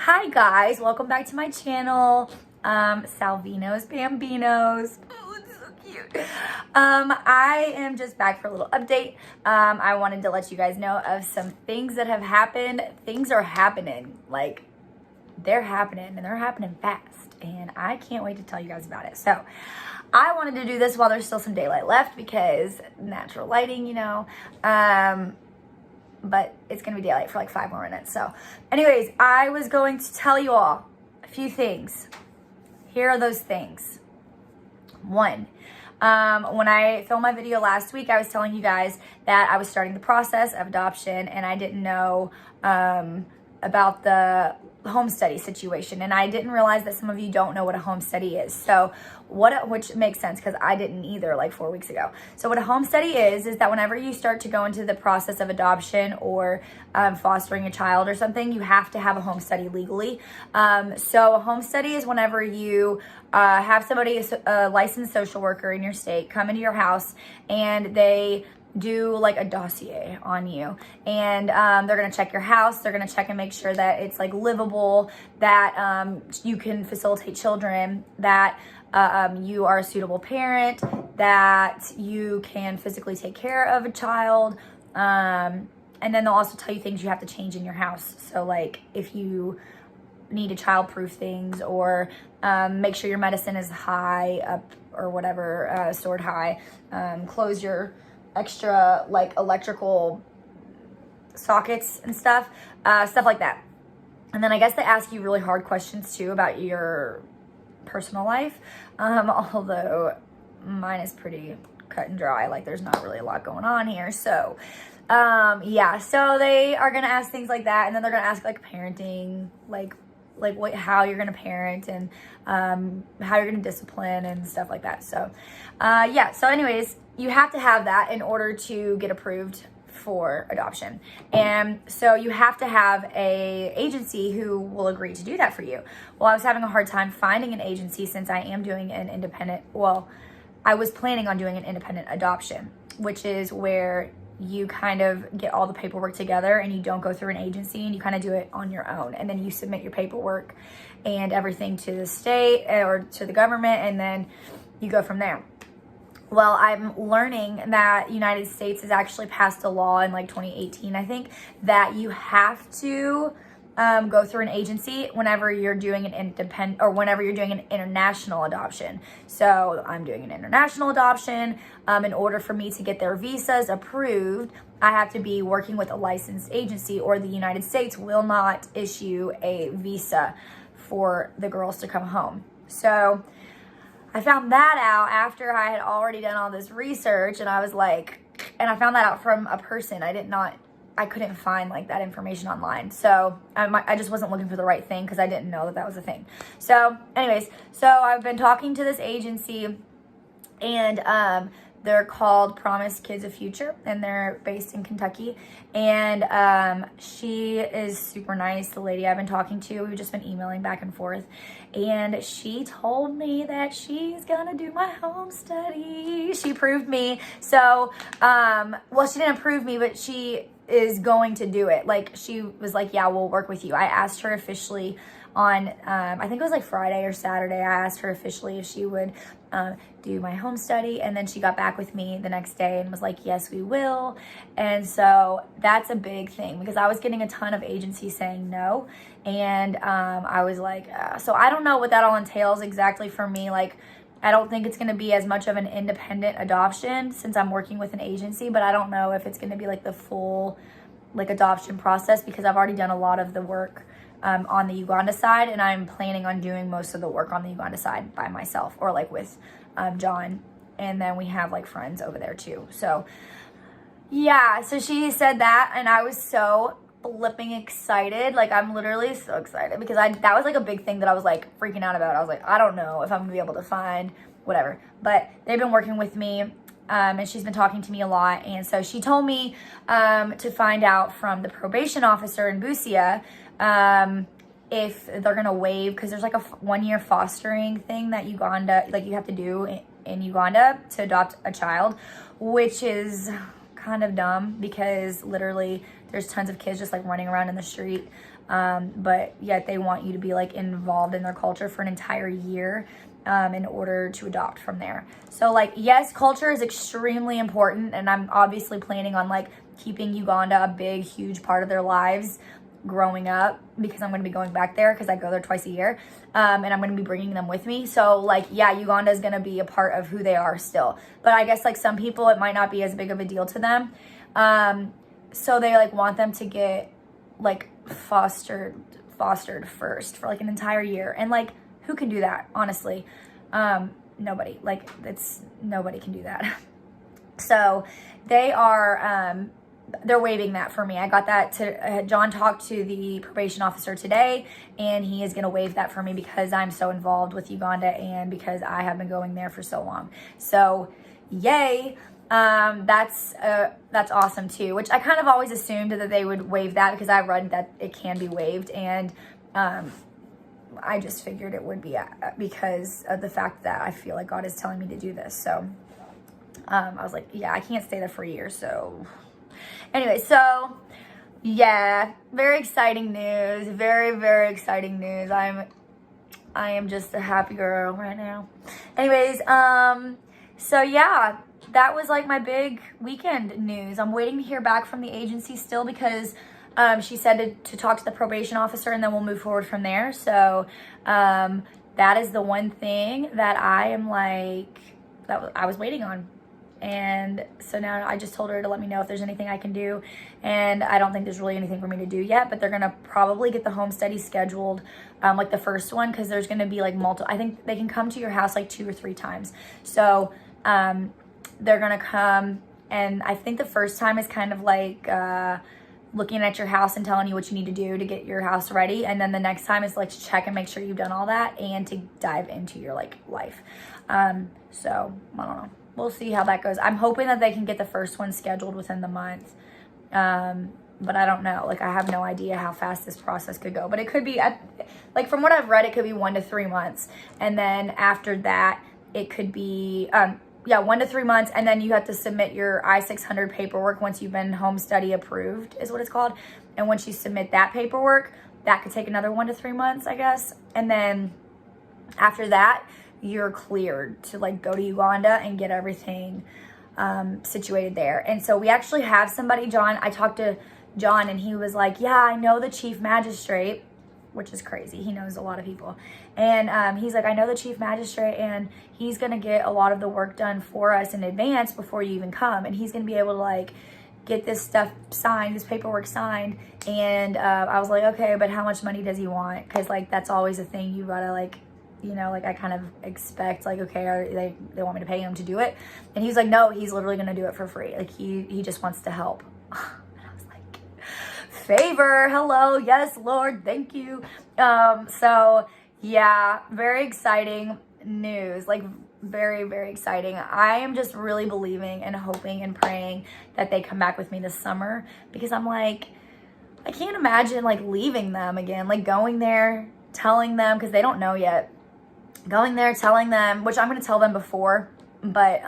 Hi guys, welcome back to my channel. Salvinos Bambinos. Oh, it's so cute. I am just back for a little update. I wanted to let you guys know of some things that have happened. Things are happening, like they're happening and they're happening fast, and I can't wait to tell you guys about it. So I wanted to do this while there's still some daylight left because natural lighting, you know. But it's gonna be daylight for like 5 more minutes. So anyways, I was going to tell you all a few things. Here are those things. One, when I filmed my video last week, I was telling you guys that I was starting the process of adoption and I didn't know about the home study situation, and I didn't realize that some of you don't know what a home study is. So which makes sense because I didn't either like 4 weeks ago. So what a home study is that whenever you start to go into the process of adoption or fostering a child or something, you have to have a home study legally. So a home study is whenever you have somebody, a licensed social worker in your state, come into your house and they do like a dossier on you, and they're gonna check your house. They're gonna check and make sure that it's like livable, that you can facilitate children, that you are a suitable parent, that you can physically take care of a child, and then they'll also tell you things you have to change in your house. So like if you need to child-proof things, or make sure your medicine is high up or whatever, stored high, close your extra like electrical sockets and stuff like that. And then I guess they ask you really hard questions too about your personal life, although mine is pretty cut and dry. Like there's not really a lot going on here. So yeah, so they are gonna ask things like that, and then they're gonna ask like parenting, like how you're gonna parent, and how you're gonna discipline and stuff like that. So yeah, so anyways, you have to have that in order to get approved for adoption. And so you have to have a agency who will agree to do that for you. Well, I was having a hard time finding an agency since I am doing an independent, well, I was planning on doing an independent adoption, which is where you kind of get all the paperwork together and you don't go through an agency, and you kind of do it on your own, and then you submit your paperwork and everything to the state or to the government, and then you go from there. Well, I'm learning that United States has actually passed a law in like 2018, I think, that you have to go through an agency whenever you're doing an independent, or whenever you're doing an international adoption. So I'm doing an international adoption. In order for me to get their visas approved, I have to be working with a licensed agency, or the United States will not issue a visa for the girls to come home. So I found that out after I had already done all this research, and I was like, and I found that out from a person. I couldn't find like that information online. So I just wasn't looking for the right thing because I didn't know that was a thing. So anyways, so I've been talking to this agency, and they're called Promise Kids a Future, and they're based in Kentucky. And she is super nice, the lady I've been talking to. We've just been emailing back and forth. And she told me that she's gonna do my home study. She approved me. So, well, she didn't approve me, but she is going to do it. Like, she was like, yeah, we'll work with you. I asked her officially on, I think it was like Friday or Saturday, I asked her officially if she would do my home study, and then she got back with me the next day and was like, yes, we will. And so that's a big thing, because I was getting a ton of agencies saying no, and I was like, so I don't know what that all entails exactly for me. Like, I don't think it's going to be as much of an independent adoption since I'm working with an agency, but I don't know if it's going to be like the full like adoption process, because I've already done a lot of the work on the Uganda side, and I'm planning on doing most of the work on the Uganda side by myself, or like with John, and then we have like friends over there too. So yeah, so she said that, and I was so flipping excited. Like, I'm literally so excited because that was like a big thing that I was like freaking out about. I was like, I don't know if I'm gonna be able to find whatever, but they've been working with me, and she's been talking to me a lot. And so she told me to find out from the probation officer in Busia if they're gonna waive, because there's like a 1-year fostering thing that Uganda, like you have to do in Uganda to adopt a child, which is kind of dumb because literally there's tons of kids just like running around in the street but yet they want you to be like involved in their culture for an entire year in order to adopt from there. So like, yes, culture is extremely important, and I'm obviously planning on like keeping Uganda a big, huge part of their lives growing up, because I'm going to be going back there because I go there twice a year, and I'm going to be bringing them with me. So like, yeah, Uganda is going to be a part of who they are still, but I guess like some people, it might not be as big of a deal to them. So they like want them to get like fostered first for like an entire year, and like, who can do that, honestly? Nobody. Like, nobody can do that. So they are they're waiving that for me. I got that to John talked to the probation officer today, and he is going to waive that for me because I'm so involved with Uganda and because I have been going there for so long. So yay. That's awesome too, which I kind of always assumed that they would waive that because I read that it can be waived, and I just figured it would be because of the fact that I feel like God is telling me to do this. So I was like, yeah, I can't stay there for a year. So anyway, so yeah, very exciting news. Very, very exciting news. I am just a happy girl right now. Anyways, so yeah, that was like my big weekend news. I'm waiting to hear back from the agency still because she said to talk to the probation officer, and then we'll move forward from there. So that is the one thing that I am like, I was waiting on. And so now I just told her to let me know if there's anything I can do. And I don't think there's really anything for me to do yet, but they're going to probably get the home study scheduled, like the first one, because there's going to be like multiple, I think they can come to your house like 2 or 3 times. So they're going to come, and I think the first time is kind of like looking at your house and telling you what you need to do to get your house ready. And then the next time is like to check and make sure you've done all that and to dive into your like life. So I don't know. We'll see how that goes. I'm hoping that they can get the first one scheduled within the month. But I don't know. Like, I have no idea how fast this process could go. But it could be, like, from what I've read, it could be 1 to 3 months. And then after that, it could be, 1 to 3 months. And then you have to submit your I-600 paperwork once you've been home study approved, is what it's called. And once you submit that paperwork, that could take another 1 to 3 months, I guess. And then after that, you're cleared to like go to Uganda and get everything situated there. And so we actually have somebody, John, I talked to John, and he was like, yeah, I know the chief magistrate, which is crazy. He knows a lot of people. And he's like, I know the chief magistrate, and he's going to get a lot of the work done for us in advance before you even come. And he's going to be able to like get this stuff signed, this paperwork signed. And I was like, okay, but how much money does he want? Because like, that's always a thing you gotta like, you know, like I kind of expect like, okay, they want me to pay him to do it. And he's like, no, he's literally going to do it for free. Like he just wants to help. And I was like, favor, hello. Yes, Lord. Thank you. So yeah, very exciting news. Like very, very exciting. I am just really believing and hoping and praying that they come back with me this summer, because I'm like, I can't imagine like leaving them again, like going there, telling them, because they don't know yet. Going there, telling them, which I'm going to tell them before, but,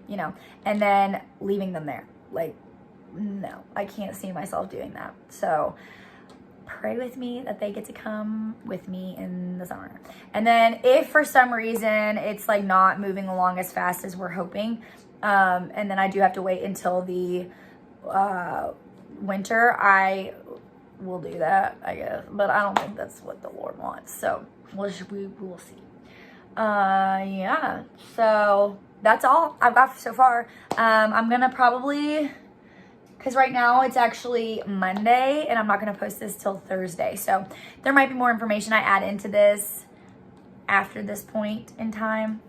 you know, and then leaving them there. Like, no, I can't see myself doing that. So pray with me that they get to come with me in the summer. And then if for some reason it's like not moving along as fast as we're hoping, and then I do have to wait until the winter, I will do that, I guess. But I don't think that's what the Lord wants. So we will see. Yeah, so that's all I've got so far. I'm gonna probably, because right now it's actually Monday and I'm not gonna post this till Thursday, so there might be more information I add into this after this point in time,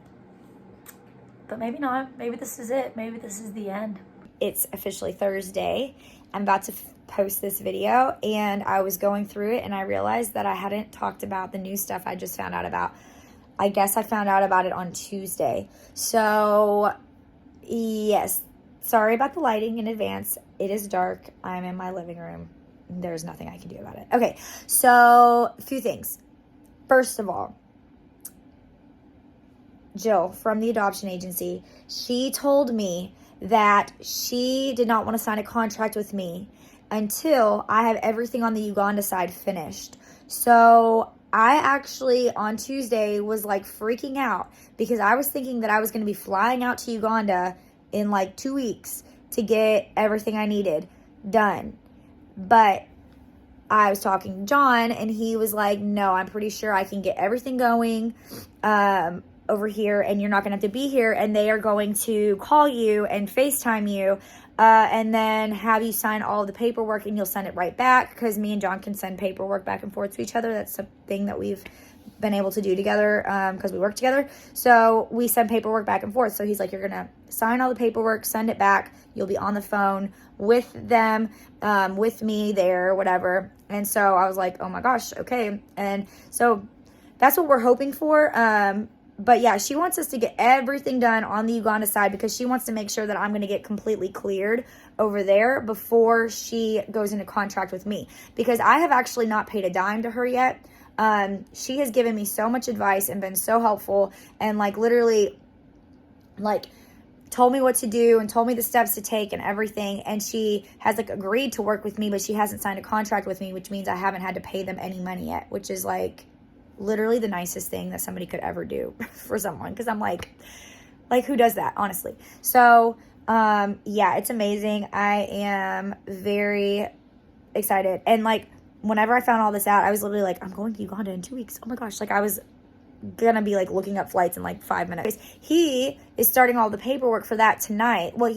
but maybe not. Maybe this is it. Maybe this is the end. It's officially Thursday. I'm about to post this video, and I was going through it and I realized that I hadn't talked about the new stuff I just found out about. I guess I found out about it on Tuesday. So, yes. Sorry about the lighting in advance. It is dark. I'm in my living room. There's nothing I can do about it. Okay, so a few things. First of all, Jill from the adoption agency, she told me that she did not want to sign a contract with me until I have everything on the Uganda side finished. So I actually on Tuesday was like freaking out because I was thinking that I was going to be flying out to Uganda in like 2 weeks to get everything I needed done. But I was talking to John and he was like, no, I'm pretty sure I can get everything going over here and you're not going to have to be here, and they are going to call you and FaceTime you and then have you sign all of the paperwork and you'll send it right back, because me and John can send paperwork back and forth to each other. That's a thing that we've been able to do together because we work together. So we send paperwork back and forth. So he's like, you're going to sign all the paperwork, send it back. You'll be on the phone with them, with me there, whatever. And so I was like, oh my gosh, okay. And so that's what we're hoping for. But yeah, she wants us to get everything done on the Uganda side because she wants to make sure that I'm going to get completely cleared over there before she goes into contract with me, because I have actually not paid a dime to her yet. She has given me so much advice and been so helpful and like literally like told me what to do and told me the steps to take and everything. And she has like agreed to work with me, but she hasn't signed a contract with me, which means I haven't had to pay them any money yet, which is like literally the nicest thing that somebody could ever do for someone. Because I'm like who does that, honestly? So yeah, it's amazing. I am very excited. And like whenever I found all this out, I was literally like, I'm going to Uganda in 2 weeks. Oh my gosh. Like I was gonna be like looking up flights in like 5 minutes. He is starting all the paperwork for that tonight. Well,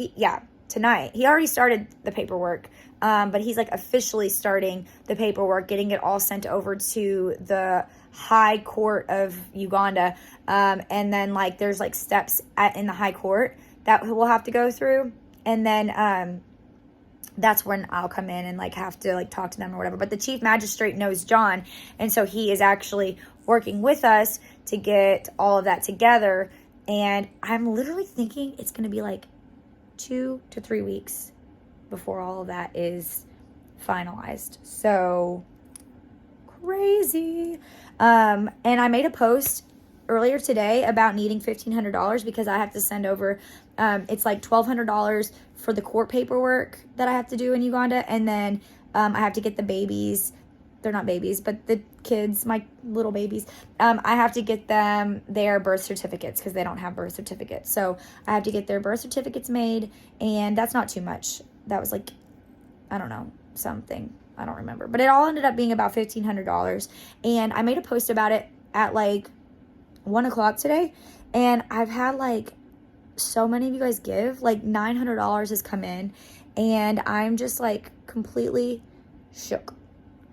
tonight. He already started the paperwork, but he's like officially starting the paperwork, getting it all sent over to the High Court of Uganda. And then like there's like steps in the High Court that we'll have to go through. And then that's when I'll come in and like have to like talk to them or whatever. But the chief magistrate knows John, and so he is actually working with us to get all of that together. And I'm literally thinking it's going to be like 2 to 3 weeks before all of that is finalized. So crazy. And I made a post earlier today about needing $1,500 because I have to send over, it's like $1,200 for the court paperwork that I have to do in Uganda. And then I have to get the babies. They're not babies, but the kids, my little babies, I have to get them their birth certificates because they don't have birth certificates. So I have to get their birth certificates made, and that's not too much. That was like, I don't know, something. I don't remember. But it all ended up being about $1,500. And I made a post about it at like 1 o'clock today. And I've had like so many of you guys give. Like $900 has come in. And I'm just like completely shook.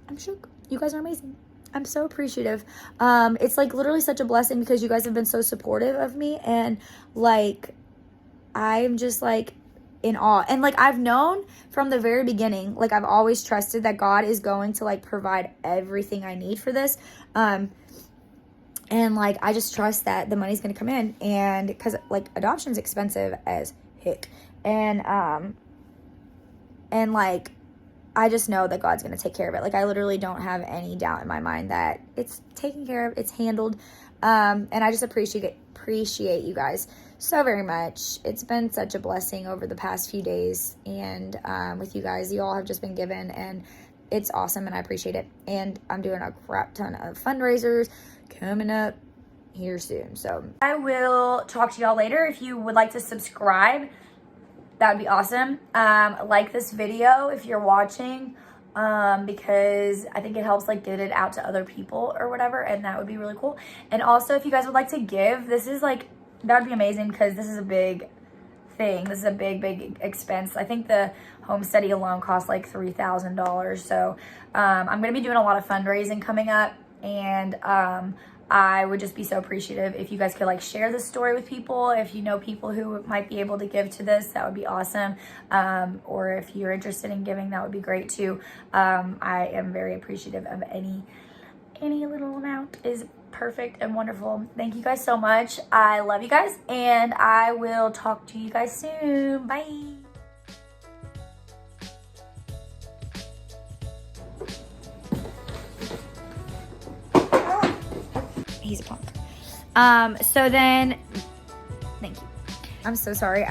I'm shook. You guys are amazing. I'm so appreciative. It's like literally such a blessing because you guys have been so supportive of me. And like, I'm just like in awe. And like I've known from the very beginning, like I've always trusted that God is going to like provide everything I need for this. And like I just trust that the money's gonna come in, and because like adoption's expensive as heck. And like I just know that God's gonna take care of it. Like I literally don't have any doubt in my mind that it's taken care of, it's handled. And I just appreciate you guys so very much. It's been such a blessing over the past few days, and with you guys, you all have just been given, and it's awesome, and I appreciate it. And I'm doing a crap ton of fundraisers coming up here soon. So I will talk to y'all later. If you would like to subscribe, that would be awesome. Like this video if you're watching, because I think it helps like get it out to other people or whatever, and that would be really cool. And also if you guys would like to give, this is like, that would be amazing because this is a big thing. This is a big expense. I think the home study alone costs like $3,000. So I'm going to be doing a lot of fundraising coming up, and I would just be so appreciative if you guys could like share this story with people. If you know people who might be able to give to this, that would be awesome. Or if you're interested in giving, that would be great too. I am very appreciative of any little amount is perfect and wonderful. Thank you guys so much. I love you guys, and I will talk to you guys soon. Bye. He's a punk. So then, thank you. I'm so sorry.